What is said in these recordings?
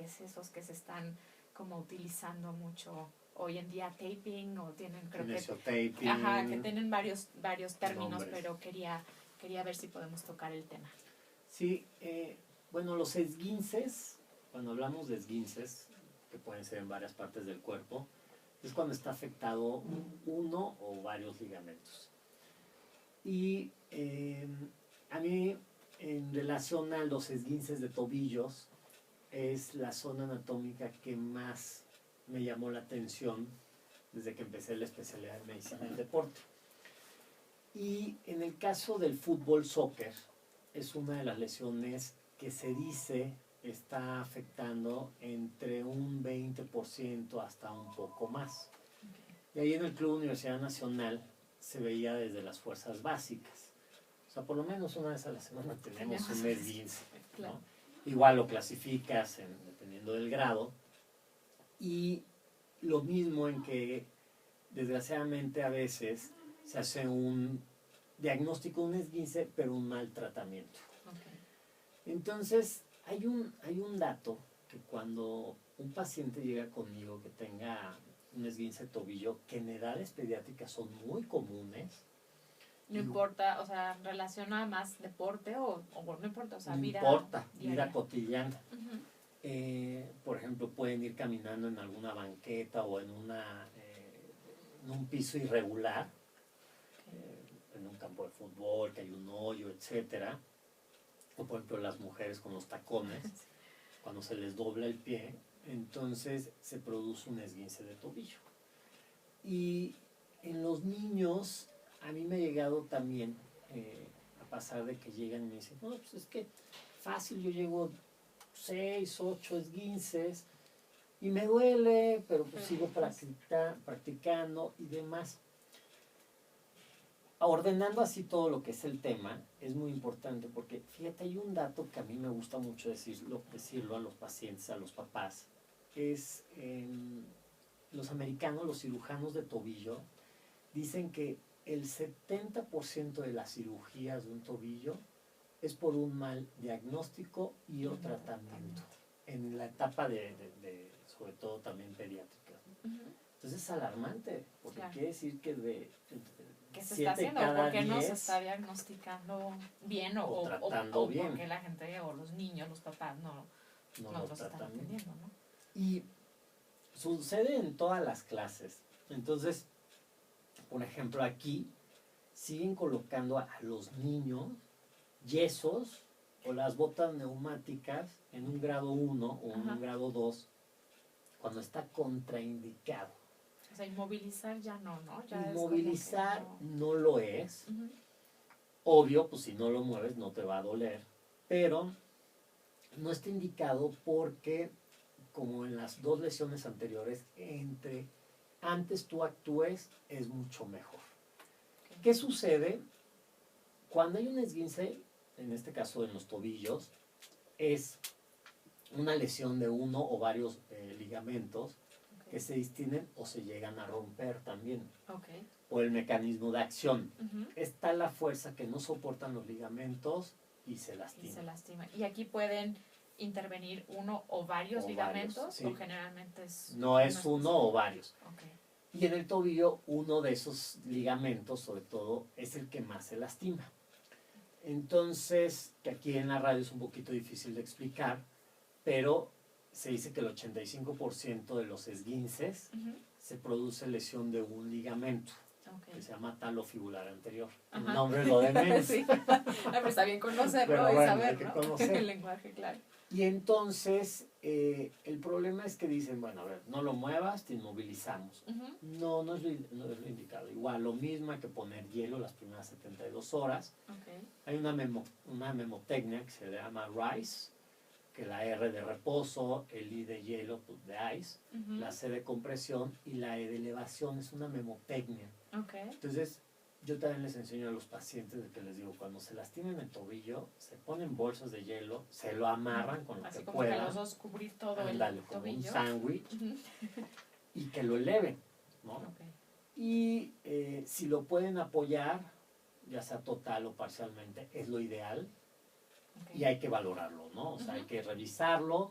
manuales, esos que se están como utilizando mucho hoy en día, taping, o tienen, creo Kinesiotaping. Ajá, que tienen varios términos, Nombres. pero quería ver si podemos tocar el tema. Sí, bueno, los esguinces, cuando hablamos de esguinces, que pueden ser en varias partes del cuerpo, es cuando está afectado uno o varios ligamentos. Y a mí, en relación a los esguinces de tobillos, es la zona anatómica que más me llamó la atención desde que empecé la especialidad de medicina del deporte. Y en el caso del fútbol soccer, es una de las lesiones que se dice está afectando entre un 20% hasta un poco más. Y ahí en el Club Universidad Nacional se veía desde las fuerzas básicas. O sea, por lo menos una vez a la semana tenemos un esguince, ¿no? Claro. Igual lo clasificas dependiendo del grado. Y lo mismo en que, desgraciadamente, a veces se hace un diagnóstico de un esguince, pero un mal tratamiento. Okay. Entonces, hay un dato que cuando un paciente llega conmigo que tenga un esguince de tobillo, que en edades pediátricas son muy comunes. No importa, o sea, relaciona más deporte o no importa, o sea, vida cotidiana. Por ejemplo, pueden ir caminando en alguna banqueta o en un piso irregular, en un campo de fútbol, que hay un hoyo, etcétera. O por ejemplo las mujeres con los tacones, cuando se les dobla el pie, entonces se produce un esguince de tobillo. Y en los niños, a mí me ha llegado también a pasar de que llegan y me dicen, no, pues es que fácil, yo llego 6, 8 esguinces y me duele, pero pues sigo practicando y demás. Ordenando así todo lo que es el tema, es muy importante porque, fíjate, hay un dato que a mí me gusta mucho decirlo a los pacientes, a los papás, es los americanos, los cirujanos de tobillo, dicen que el 70% de las cirugías de un tobillo es por un mal diagnóstico y o tratamiento, en la etapa sobre todo también pediátrica. Entonces es alarmante, porque quiere decir que ¿qué se está haciendo? ¿Por qué no se está diagnosticando bien o tratando bien? Porque la gente o los niños, los papás no los están atendiendo, ¿no? Y sucede en todas las clases. Entonces, por ejemplo, aquí siguen colocando a los niños yesos o las botas neumáticas en un grado 1 o en un grado 2 cuando está contraindicado. O sea, inmovilizar ya no, ¿no? Ya inmovilizar no lo es. Obvio, pues si no lo mueves no te va a doler. Pero no está indicado porque, como en las dos lesiones anteriores, antes tú actúes es mucho mejor. Okay. ¿Qué sucede? Cuando hay un esguince, en este caso en los tobillos, es una lesión de uno o varios ligamentos que se distienden o se llegan a romper también. Okay. Por el mecanismo de acción. Está la fuerza que no soportan los ligamentos y se lastima. Y aquí pueden intervenir uno o varios ligamentos, sí. O generalmente es... No es uno o varios. Okay. Y en el tobillo, uno de esos ligamentos, sobre todo, es el que más se lastima. Entonces, que aquí en la radio es un poquito difícil de explicar, pero se dice que el 85% de los esguinces se produce lesión de un ligamento. Okay. Que se llama talofibular anterior. El nombre lo de menos. Sí. Pero está bien conocerlo y saber, ¿no? El lenguaje, claro. Y entonces, el problema es que dicen, bueno, a ver, no lo muevas, te inmovilizamos. No es lo indicado. Igual, lo mismo, hay que poner hielo las primeras 72 horas. Okay. Hay una memotecnia que se llama RICE, que la R de reposo, el I de hielo, pues de ice, la C de compresión y la E de elevación, es una memotecnia. Okay. Entonces, yo también les enseño a los pacientes de que les digo, cuando se lastimen el tobillo, se ponen bolsas de hielo, se lo amarran con lo así que como puedan. Que los dos cubrir todo el como tobillo. un sándwich, y que lo eleven, ¿no? Okay. Y si lo pueden apoyar, ya sea total o parcialmente, es lo ideal. Okay. Y hay que valorarlo, ¿no? O sea, hay que revisarlo.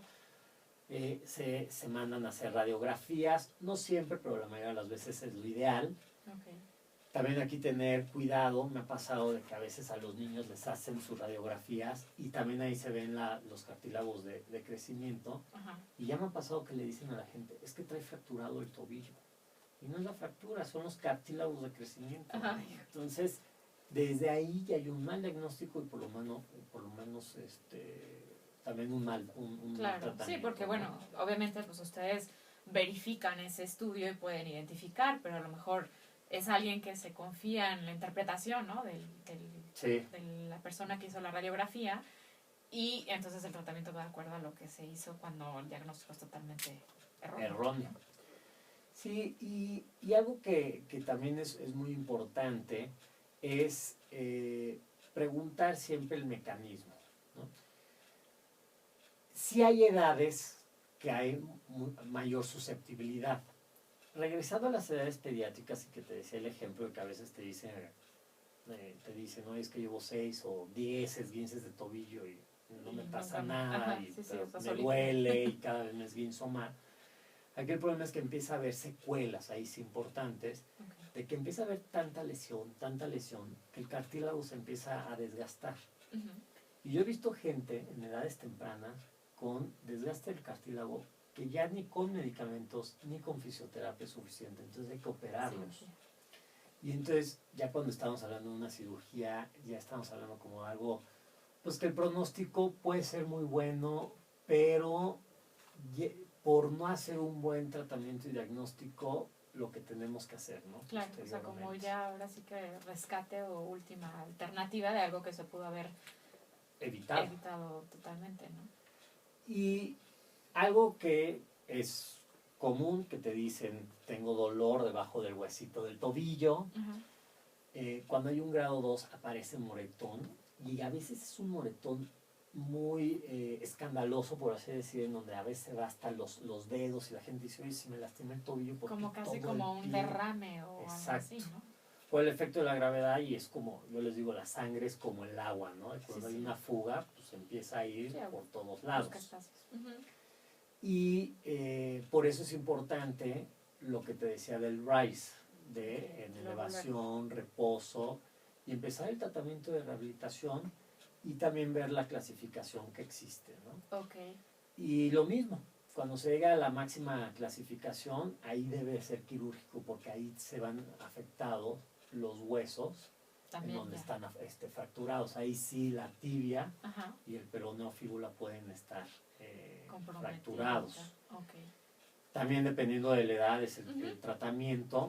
se mandan a hacer radiografías, no siempre, pero la mayoría de las veces es lo ideal. Ok. También aquí tener cuidado, me ha pasado de que a veces a los niños les hacen sus radiografías y también ahí se ven los cartílagos de crecimiento. Ajá. Y ya me ha pasado que le dicen a la gente, es que trae fracturado el tobillo. Y no es la fractura, son los cartílagos de crecimiento. Ajá. Entonces, desde ahí ya hay un mal diagnóstico y por lo menos también un mal Claro, tratamiento. sí, porque ¿no? bueno, obviamente pues ustedes verifican ese estudio y pueden identificar, pero a lo mejor es alguien que se confía en la interpretación, ¿no? Sí. De la persona que hizo la radiografía y entonces el tratamiento va de acuerdo a lo que se hizo cuando el diagnóstico es totalmente erróneo. Sí, y algo que también es muy importante es preguntar siempre el mecanismo, ¿no? Sí hay edades que hay mayor susceptibilidad. Regresando a las edades pediátricas y que te decía el ejemplo de que a veces te dicen, no, es que llevo 6 o 10 esguinces de tobillo y no me pasa nada, Ajá, y sí, pero o sea, me solito. duele y cada vez me esguinzo más. Aquí el problema es que empieza a haber secuelas ahí sí importantes, Okay. de que empieza a haber tanta lesión, que el cartílago se empieza a desgastar. Uh-huh. Y yo he visto gente en edades tempranas con desgaste del cartílago que ya ni con medicamentos ni con fisioterapia es suficiente, entonces hay que operarlos. Sí. Y entonces ya cuando estamos hablando de una cirugía, ya estamos hablando como de algo, pues que el pronóstico puede ser muy bueno, pero por no hacer un buen tratamiento y diagnóstico, lo que tenemos que hacer, ¿no? Claro, o sea, como ya ahora sí que rescate o última alternativa de algo que se pudo haber evitado totalmente, ¿no? Y algo que es común, que te dicen, tengo dolor debajo del huesito del tobillo. Uh-huh. Cuando hay un grado 2 aparece moretón, y a veces es un moretón muy escandaloso, por así decir, en donde a veces va hasta los dedos y la gente dice, oye, si me lastimé el tobillo, porque como casi todo como un derrame o exacto. Algo así, ¿no? Por el efecto de la gravedad, y es como, yo les digo, la sangre es como el agua, ¿no? Cuando hay una fuga, pues empieza a ir por todos lados. Uh-huh. Y por eso es importante lo que te decía del RISE, en elevación, reposo, y empezar el tratamiento de rehabilitación y también ver la clasificación que existe, ¿no? Okay. Y lo mismo, cuando se llega a la máxima clasificación, ahí debe ser quirúrgico, porque ahí se van afectados los huesos también, en donde están fracturados. Ahí sí la tibia uh-huh. y el peroneo fíbula pueden estar fracturados. Okay. También dependiendo de la edad es el tratamiento.